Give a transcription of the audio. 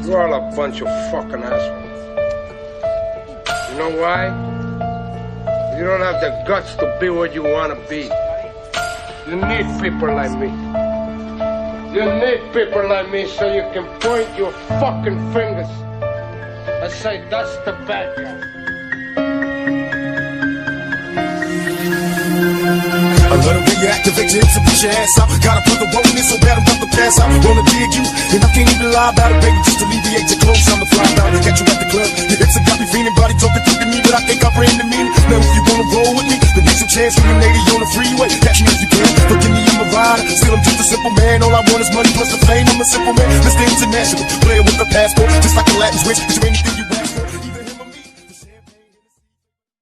You're all a bunch of fucking assholes. You know why? You don't have the guts to be what you want to be. You need people like me. You need people like me so you can point your fucking fingers and say, that's the bad guy. I love the way you activate your hips and put your ass out. Gotta put the woe in so bad I'm about to pass out. Wanna dig you, and I can't even lie about it, baby. Just alleviate your clothes, I'm the fly out. Got you at the club, your hips have got me feeling. Body talking to me, but I think I ran the meaning. Now if you wanna roll with me, then there's a chance for you lady on the freeway. Catch me if you can, forgive me, I'm a rider. Still I'm just a simple man, all I want is money plus the fame. I'm a simple man, Mr. International, player with a passport, just like a Latin switch. Is there anything you want?